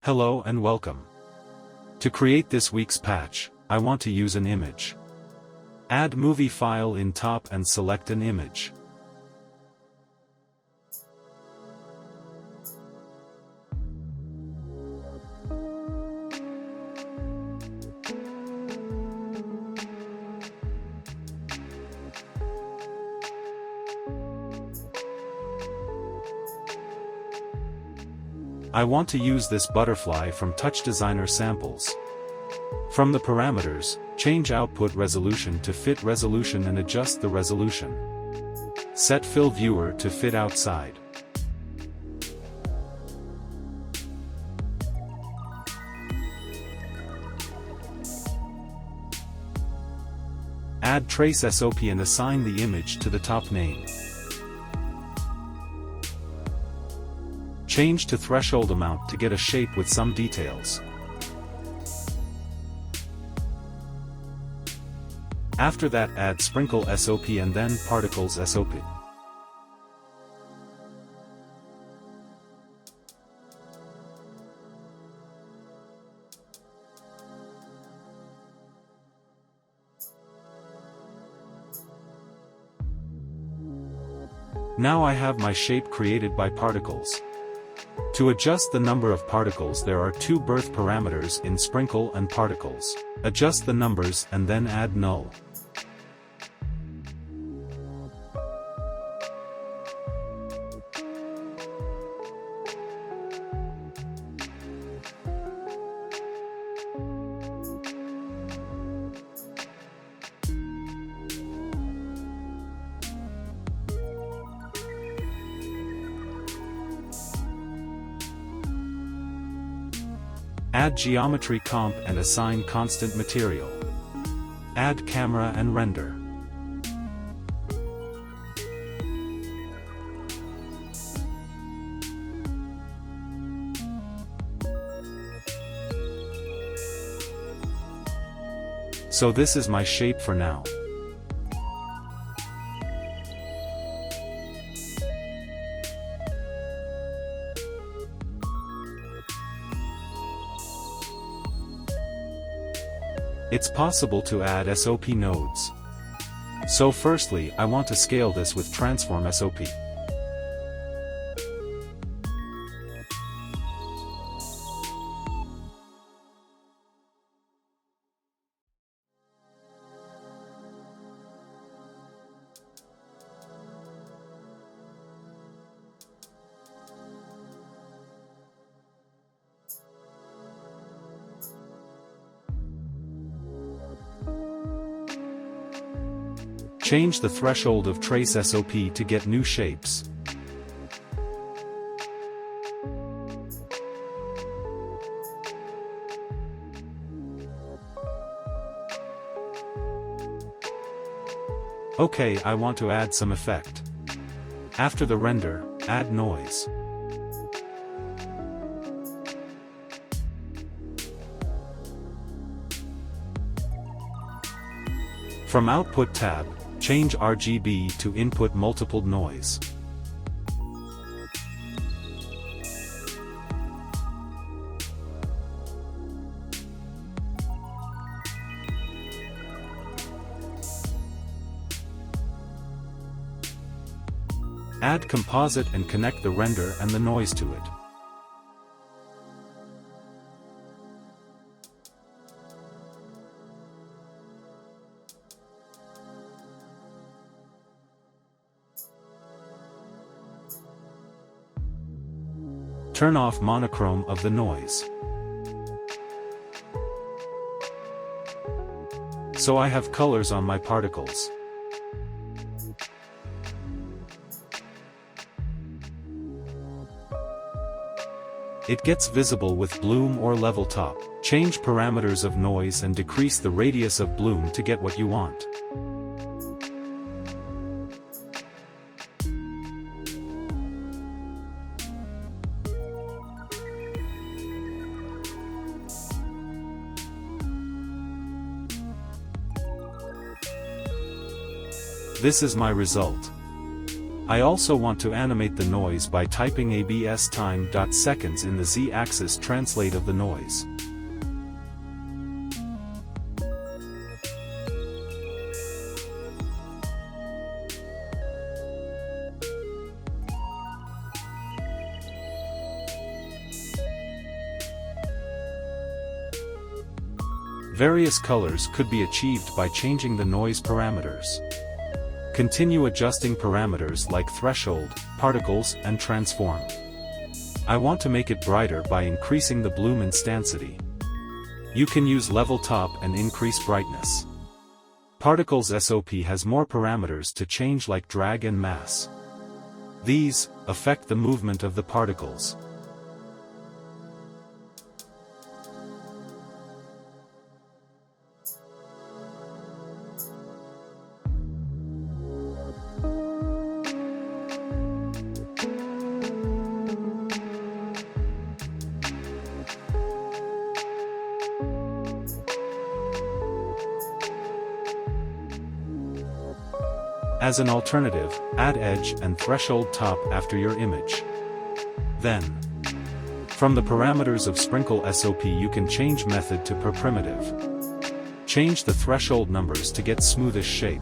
Hello and welcome. To create this week's patch, I want to use an image. Add movie file in top and select an image. I want to use this butterfly from TouchDesigner samples. From the parameters, change output resolution to fit resolution and adjust the resolution. Set fill viewer to fit outside. Add trace SOP and assign the image to the top name. Change to threshold amount to get a shape with some details. After that, add sprinkle SOP and then particles SOP. Now I have my shape created by particles. To adjust the number of particles, there are two birth parameters in sprinkle and particles. Adjust the numbers and then add null. Add geometry comp and assign constant material. Add camera and render. So this is my shape for now. It's possible to add SOP nodes. So firstly, I want to scale this with transform SOP. Change the threshold of trace SOP to get new shapes. Okay, I want to add some effect. After the render, add noise. From Output tab, change RGB to input multiple noise. Add composite and connect the render and the noise to it. Turn off monochrome of the noise. So I have colors on my particles. It gets visible with bloom or level top. Change parameters of noise and decrease the radius of bloom to get what you want. This is my result. I also want to animate the noise by typing abs time.seconds in the z-axis translate of the noise. Various colors could be achieved by changing the noise parameters. Continue adjusting parameters like threshold, particles, and transform. I want to make it brighter by increasing the bloom instancity. You can use level top and increase brightness. Particles SOP has more parameters to change like drag and mass. These affect the movement of the particles. As an alternative, add edge and threshold top after your image. Then, from the parameters of Sprinkle SOP you can change method to per primitive. Change the threshold numbers to get smoothest shape.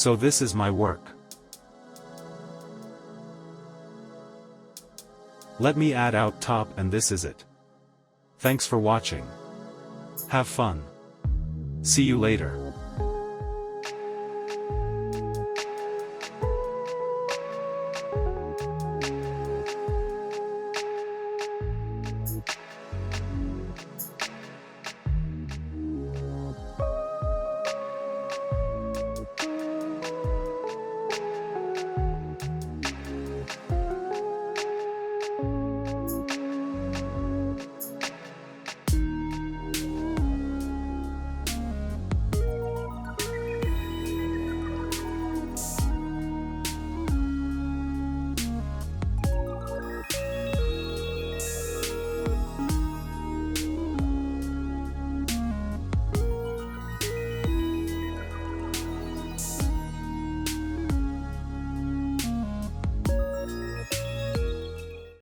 So this is my work. Let me add out top and this is it. Thanks for watching. Have fun. See you later.